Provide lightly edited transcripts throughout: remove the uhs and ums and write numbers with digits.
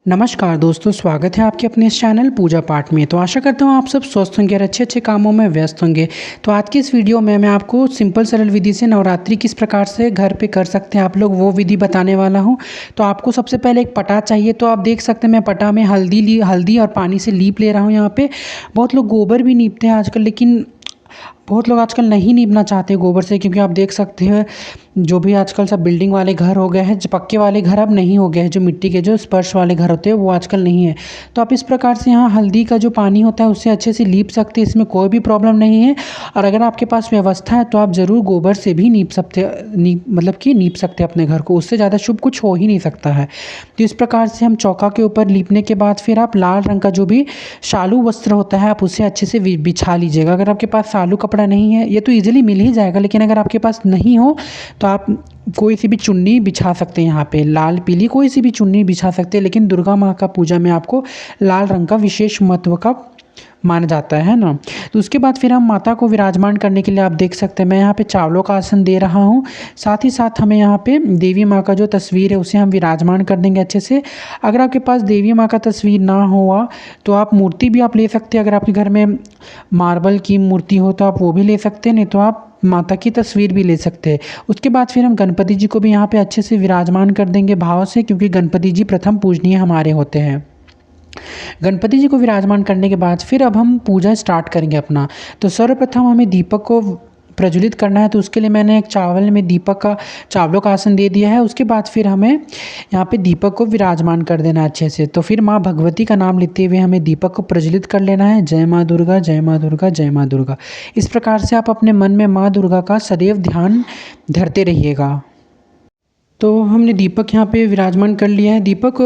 नमस्कार दोस्तों, स्वागत है आपके अपने इस चैनल पूजा पाठ में। तो आशा करता हूँ आप सब स्वस्थ होंगे और अच्छे कामों में व्यस्त होंगे। तो आज की इस वीडियो में मैं आपको सिंपल सरल विधि से नवरात्रि किस प्रकार से घर पे कर सकते हैं आप लोग, वो विधि बताने वाला हूँ। तो आपको सबसे पहले एक पटा चाहिए। तो आप देख सकते हैं मैं पटा में हल्दी और पानी से लीप ले रहा हूँ यहाँ पे। बहुत लोग गोबर भी नीपते हैं आजकल, लेकिन बहुत लोग आजकल नहीं नीपना चाहते गोबर से, क्योंकि आप देख सकते हैं जो भी आजकल सब बिल्डिंग वाले घर हो गए हैं, जो पक्के वाले घर अब नहीं हो गए हैं, जो मिट्टी के जो स्पर्श वाले घर होते हैं वो आजकल नहीं है। तो आप इस प्रकार से यहाँ हल्दी का जो पानी होता है उससे अच्छे से लीप सकते हैं, इसमें कोई भी प्रॉब्लम नहीं है। और अगर आपके पास व्यवस्था है तो आप ज़रूर गोबर से भी नीप सकते हैं अपने घर को, उससे ज़्यादा शुभ कुछ हो ही नहीं सकता है। तो इस प्रकार से हम चौका के ऊपर लीपने के बाद फिर आप लाल रंग का जो भी शालू वस्त्र होता है आप उसे अच्छे से बिछा लीजिएगा। अगर आपके पास शालू कपड़ा नहीं है, ये तो ईजिली मिल ही जाएगा, लेकिन अगर आपके पास नहीं हो तो आप कोई सी भी चुन्नी बिछा सकते हैं। यहाँ पे लाल पीली कोई सी भी चुन्नी बिछा सकते हैं, लेकिन दुर्गा माँ का पूजा में आपको लाल रंग का विशेष महत्व का माना जाता है ना। तो उसके बाद फिर हम माता को विराजमान करने के लिए आप देख सकते हैं मैं यहाँ पे चावलों का आसन दे रहा हूँ। साथ ही साथ हमें यहाँ पे देवी माँ का जो तस्वीर है उसे हम विराजमान कर देंगे अच्छे से। अगर आपके पास देवी माँ का तस्वीर ना हुआ तो आप मूर्ति भी आप ले सकते हैं। अगर आपके घर में मार्बल की मूर्ति हो तो आप वो भी ले सकते हैं, नहीं तो आप माता की तस्वीर भी ले सकते हैं। उसके बाद फिर हम गणपति जी को भी यहाँ पे अच्छे से विराजमान कर देंगे भाव से, क्योंकि गणपति जी प्रथम पूजनीय हमारे होते हैं। गणपति जी को विराजमान करने के बाद फिर अब हम पूजा स्टार्ट करेंगे अपना। तो सर्वप्रथम हमें दीपक को प्रज्वलित करना है, तो उसके लिए मैंने एक चावलों का आसन दे दिया है। उसके बाद फिर हमें यहाँ पे दीपक को विराजमान कर देना है अच्छे से। तो फिर माँ भगवती का नाम लेते हुए हमें दीपक को प्रज्वलित कर लेना है। जय माँ दुर्गा, जय माँ दुर्गा, जय माँ दुर्गा। इस प्रकार से आप अपने मन में माँ दुर्गा का सदैव ध्यान धरते रहिएगा। तो हमने दीपक यहाँ पे विराजमान कर लिया है। दीपक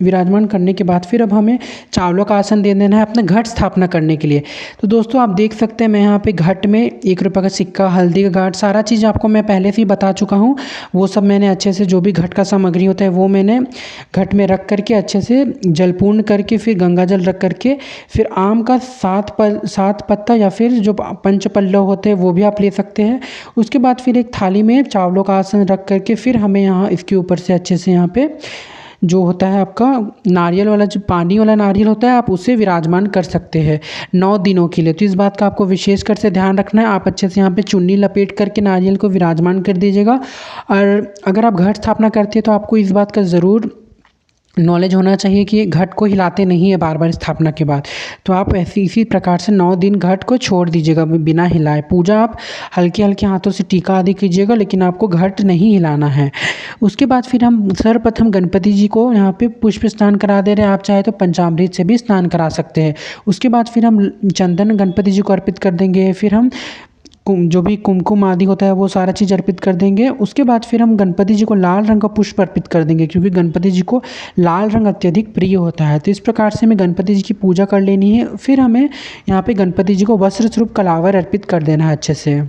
विराजमान करने के बाद फिर अब हमें चावलों का आसन दे देना है अपना घट स्थापना करने के लिए। तो दोस्तों आप देख सकते हैं मैं यहाँ पे घट में 1 रुपये का सिक्का, हल्दी का घाट, सारा चीज़ आपको मैं पहले से ही बता चुका हूँ। वो सब मैंने अच्छे से जो भी घट का सामग्री होता है वो मैंने घट में रख करके अच्छे से जलपूर्ण करके फिर गंगा जल रख करके फिर आम का 7 पत्ता या फिर जो पंचपल्लव होते हैं वो भी आप ले सकते हैं। उसके बाद फिर एक थाली में चावलों का आसन रख करके फिर हमें यहाँ इसके ऊपर से अच्छे से यहाँ पे जो होता है आपका नारियल वाला, जो पानी वाला नारियल होता है, आप उसे विराजमान कर सकते हैं 9 दिनों के लिए। तो इस बात का आपको विशेष कर से ध्यान रखना है। आप अच्छे से यहाँ पे चुन्नी लपेट करके नारियल को विराजमान कर दीजिएगा। और अगर आप घट स्थापना करते हैं तो आपको इस बात का ज़रूर नॉलेज होना चाहिए कि घट को हिलाते नहीं है बार बार स्थापना के बाद। तो आप ऐसे इसी प्रकार से 9 दिन घट को छोड़ दीजिएगा बिना हिलाए। पूजा आप हल्के हल्के हाथों से टीका आदि कीजिएगा, लेकिन आपको घट नहीं हिलाना है। उसके बाद फिर हम सर्वप्रथम गणपति जी को यहाँ पे पुष्प स्नान करा दे रहे हैं। आप चाहे तो पंचामृत से भी स्नान करा सकते हैं। उसके बाद फिर हम चंदन गणपति जी को अर्पित कर देंगे। फिर हम जो भी कुमकुम आदि होता है वो सारा चीज़ अर्पित कर देंगे। उसके बाद फिर हम गणपति जी को लाल रंग का पुष्प अर्पित कर देंगे, क्योंकि गणपति जी को लाल रंग अत्यधिक प्रिय होता है। तो इस प्रकार से हमें गणपति जी की पूजा कर लेनी है। फिर हमें यहाँ पे गणपति जी को वस्त्र स्वरूप कलावर अर्पित कर देना है अच्छे से।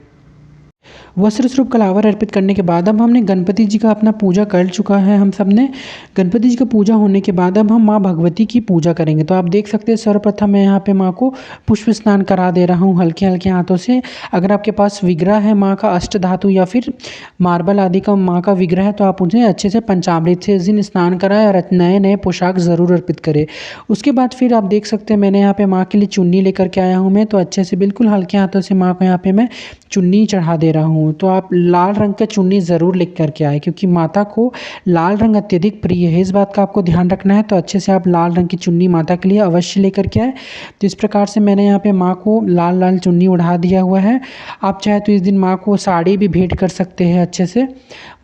वस्त्र स्वरूप कलावर अर्पित करने के बाद अब हमने गणपति जी का अपना पूजा कर चुका है। हम सब ने गणपति जी का पूजा होने के बाद अब हम माँ भगवती की पूजा करेंगे। तो आप देख सकते हैं सर्वप्रथम मैं यहाँ पे माँ को पुष्प स्नान करा दे रहा हूँ हल्के हल्के हाथों से। अगर आपके पास विग्रह है माँ का अष्ट धातु या फिर मार्बल आदि का माँ का विग्रह है तो आप उन्हें अच्छे से पंचामृत से इस दिन स्नान कराएं और नए नए पोशाक ज़रूर अर्पित करें। उसके बाद फिर आप देख सकते हैं मैंने यहाँ पे माँ के लिए चुन्नी लेकर के आया हूँ मैं। तो अच्छे से बिल्कुल हल्के हाथों से माँ को यहाँ पे मैं चुन्नी चढ़ा दे रहा हूँ। तो आप लाल रंग का चुन्नी ज़रूर लेकर करके आए, क्योंकि माता को लाल रंग अत्यधिक प्रिय है। इस बात का आपको ध्यान रखना है। तो अच्छे से आप लाल रंग की चुन्नी माता के लिए अवश्य लेकर के आए। तो इस प्रकार से मैंने यहाँ पे माँ को लाल लाल चुन्नी उड़ा दिया हुआ है। आप चाहे तो इस दिन माँ को साड़ी भी भेंट कर सकते हैं अच्छे से।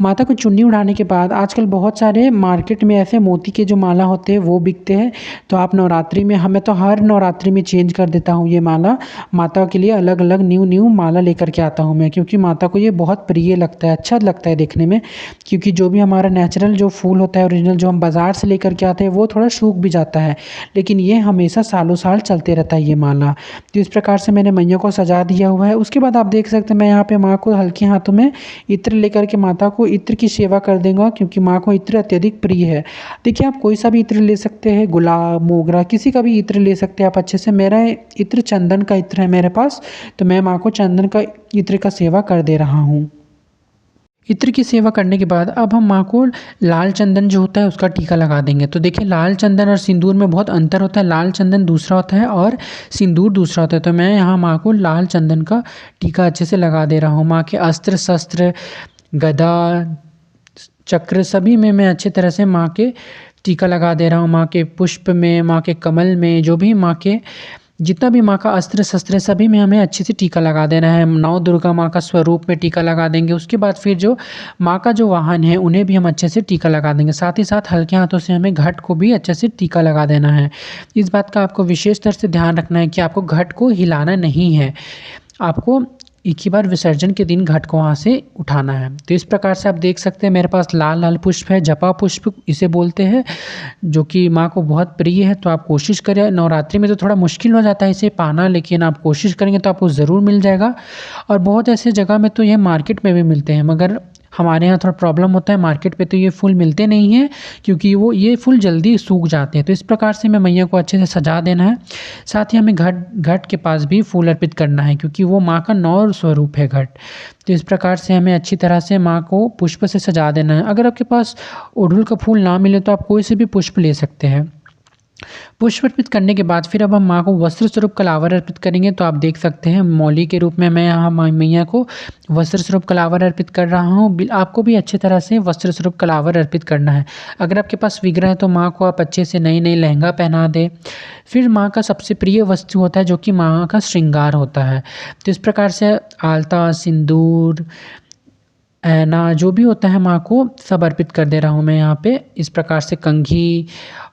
माता को चुन्नी उड़ाने के बाद आजकल बहुत सारे मार्केट में ऐसे मोती के जो माला होते हैं वो बिकते हैं। तो आप नवरात्रि में, हमें तो हर नवरात्रि में चेंज कर देता हूँ ये माला। माता के लिए अलग अलग न्यू माला लेकर के आता हूँ मैं, क्योंकि माता को ये बहुत प्रिय लगता है, अच्छा लगता है देखने में। क्योंकि जो भी हमारा नेचुरल जो फूल होता है ओरिजिनल जो हम बाज़ार से लेकर के आते हैं वो थोड़ा सूख भी जाता है, लेकिन ये हमेशा सालों साल चलते रहता है ये माला। तो इस प्रकार से मैंने मैया को सजा दिया हुआ है। उसके बाद आप देख सकते हैं मैं यहाँ पे माँ को हल्के हाथों में इत्र लेकर के माता को इत्र की सेवा कर देंगे, क्योंकि माँ को इत्र अत्यधिक प्रिय है। देखिए आप कोई सा भी इत्र ले सकते हैं, गुलाब, मोगरा, किसी का भी इत्र ले सकते हैं आप अच्छे से। मेरा इत्र चंदन का इत्र है मेरे पास, तो मैं माँ को चंदन का इत्र का सेवा कर दे रहा हूँ। इत्र की सेवा करने के बाद अब हम माँ को लाल चंदन जो होता है उसका टीका लगा देंगे। तो देखिए लाल चंदन और सिंदूर में बहुत अंतर होता है। लाल चंदन दूसरा होता है और सिंदूर दूसरा होता है। तो मैं यहाँ माँ को लाल चंदन का टीका अच्छे से लगा दे रहा हूँ। माँ के अस्त्र शस्त्र, गदा, चक्र सभी में मैं अच्छी तरह से माँ के टीका लगा दे रहा हूँ। माँ के पुष्प में, माँ के कमल में, जो भी माँ के जितना भी माँ का अस्त्र शस्त्र है सभी में हमें अच्छे से टीका लगा देना है। नौ दुर्गा माँ का स्वरूप में टीका लगा देंगे। उसके बाद फिर जो माँ का जो वाहन है उन्हें भी हम अच्छे से टीका लगा देंगे। साथ ही साथ हल्के हाथों से हमें घट को भी अच्छे से टीका लगा देना है। इस बात का आपको विशेष तौर से ध्यान रखना है कि आपको घट को हिलाना नहीं है। आपको एक ही बार विसर्जन के दिन घट को वहाँ से उठाना है। तो इस प्रकार से आप देख सकते हैं मेरे पास लाल लाल पुष्प है, जपा पुष्प इसे बोलते हैं, जो कि माँ को बहुत प्रिय है। तो आप कोशिश करें, नवरात्रि में तो थोड़ा मुश्किल हो जाता है इसे पाना, लेकिन आप कोशिश करेंगे तो आपको ज़रूर मिल जाएगा। और बहुत ऐसे जगह में तो ये मार्केट में भी मिलते हैं, मगर हमारे यहाँ थोड़ा प्रॉब्लम होता है, मार्केट पे तो ये फूल मिलते नहीं हैं क्योंकि ये फूल जल्दी सूख जाते हैं। तो इस प्रकार से हमें मैया को अच्छे से सजा देना है। साथ ही हमें घट के पास भी फूल अर्पित करना है क्योंकि वो माँ का नौ स्वरूप है घट। तो इस प्रकार से हमें अच्छी तरह से माँ को पुष्प से सजा देना है। अगर आपके पास अड़हुल का फूल ना मिले तो आप कोई से भी पुष्प ले सकते हैं। पुष्प अर्पित करने के बाद फिर अब हम माँ को वस्त्र स्वरूप कलावर अर्पित करेंगे। तो आप देख सकते हैं मौली के रूप में मैं यहाँ मैया को वस्त्र स्वरूप कलावर अर्पित कर रहा हूँ। आपको भी अच्छी तरह से वस्त्र स्वरूप कलावर अर्पित करना है। अगर आपके पास विग्रह है तो माँ को आप अच्छे से नई लहंगा पहना दें। फिर माँ का सबसे प्रिय वस्तु होता है जो कि माँ का श्रृंगार होता है। तो इस प्रकार से आलता, सिंदूर, ऐना जो भी होता है माँ को सब अर्पित कर दे रहा हूँ मैं यहाँ पे। इस प्रकार से कंघी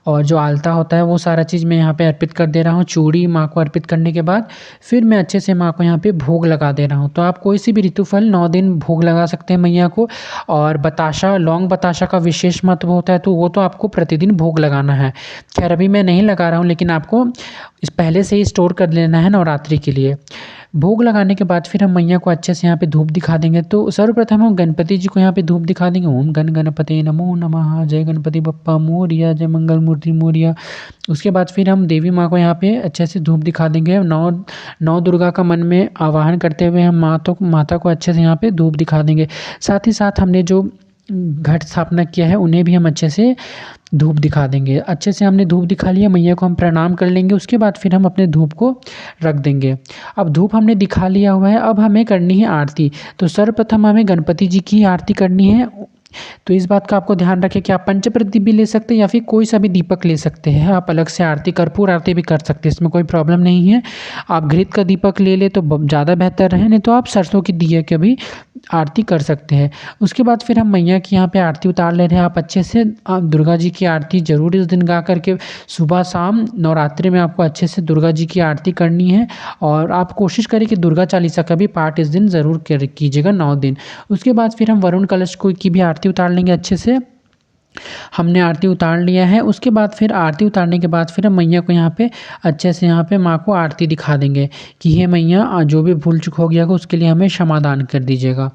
और जो आलता होता है वो सारा चीज़ मैं यहाँ पे अर्पित कर दे रहा हूँ। चूड़ी माँ को अर्पित करने के बाद फिर मैं अच्छे से माँ को यहाँ पे भोग लगा दे रहा हूँ। तो आप कोई सी भी ऋतुफल 9 दिन भोग लगा सकते हैं मैया को। और बताशा, लौंग बताशा का विशेष महत्व होता है, तो वो तो आपको प्रतिदिन भोग लगाना है। खैर अभी मैं नहीं लगा रहा हूँ, लेकिन आपको इस पहले से ही स्टोर कर लेना है नवरात्रि के लिए। भोग लगाने के बाद फिर हम मैया को अच्छे से यहाँ पे धूप दिखा देंगे। तो सर्वप्रथम हम गणपति जी को यहाँ पे धूप दिखा देंगे। ओम गण गणपति नमो नमः, जय गणपति बप्पा मोरिया, जय मंगल मूर्ति मोरिया। उसके बाद फिर हम देवी माँ को यहाँ पे अच्छे से धूप दिखा देंगे। नौ दुर्गा का मन में आवाहन करते हुए हम माता को अच्छे से यहाँ पे धूप दिखा देंगे। साथ ही साथ हमने जो घट स्थापना किया है उन्हें भी हम अच्छे से धूप दिखा देंगे। अच्छे से हमने धूप दिखा लिया, मैया को हम प्रणाम कर लेंगे। उसके बाद फिर हम अपने धूप को रख देंगे। अब धूप हमने दिखा लिया हुआ है, अब हमें करनी है आरती। तो सर्वप्रथम हमें गणपति जी की आरती करनी है। तो इस बात का आपको ध्यान रखें कि आप पंचप्रदीप भी ले सकते हैं या फिर कोई सा भी दीपक ले सकते हैं। आप अलग से आरती, कर्पूर आरती भी कर सकते हैं, इसमें कोई प्रॉब्लम नहीं है। आप घृत का दीपक ले ले तो ज़्यादा बेहतर रहे, नहीं तो आप सरसों की दिए के भी आरती कर सकते हैं। उसके बाद फिर हम मैया की यहाँ पे आरती उतार ले रहे हैं। आप अच्छे से दुर्गा जी की आरती ज़रूर इस दिन गा करके सुबह शाम नवरात्रि में आपको अच्छे से दुर्गा जी की आरती करनी है। और आप कोशिश करें कि दुर्गा चालीसा का भी पाठ इस दिन ज़रूर कीजिएगा 9 दिन। उसके बाद फिर हम वरुण कलश की भी आरती उतार लेंगे। अच्छे से हमने आरती उतार लिया है। उसके बाद फिर आरती उतारने के बाद फिर हम मैया को यहाँ पे अच्छे से यहाँ पे माँ को आरती दिखा देंगे कि हे मैया, जो भी भूल चूक हो गया हो उसके लिए हमें क्षमादान कर दीजिएगा।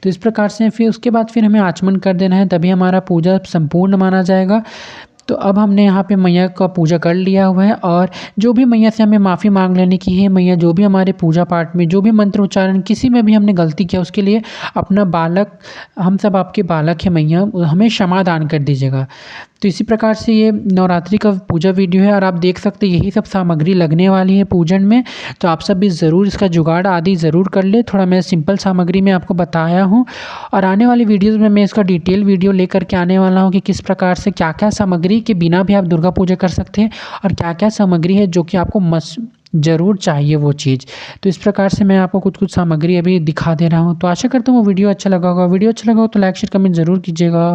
तो इस प्रकार से फिर उसके बाद फिर हमें आचमन कर देना है, तभी हमारा पूजा संपूर्ण माना जाएगा। तो अब हमने यहाँ पे मैया का पूजा कर लिया हुआ है। और जो भी मैया से हमें माफ़ी मांग लेने की है, मैया जो भी हमारे पूजा पाठ में जो भी मंत्र उच्चारण किसी में भी हमने गलती किया उसके लिए अपना बालक, हम सब आपके बालक हैं मैया, हमें क्षमादान कर दीजिएगा। तो इसी प्रकार से ये नवरात्रि का पूजा वीडियो है और आप देख सकते हैं यही सब सामग्री लगने वाली है पूजन में। तो आप सब भी ज़रूर इसका जुगाड़ आदि ज़रूर कर ले। थोड़ा मैं सिंपल सामग्री में आपको बताया हूँ और आने वाली वीडियोज़ में मैं इसका डिटेल वीडियो लेकर के आने वाला हूँ कि किस प्रकार से क्या क्या सामग्री के बिना भी आप दुर्गा पूजा कर सकते हैं और क्या क्या सामग्री है जो कि आपको ज़रूर चाहिए वो चीज़। तो इस प्रकार से मैं आपको कुछ सामग्री अभी दिखा दे रहा हूँ। तो आशा करता हूँ वो वीडियो अच्छा लगा होगा। वीडियो अच्छा लगा हो तो लाइक शेयर कमेंट ज़रूर कीजिएगा।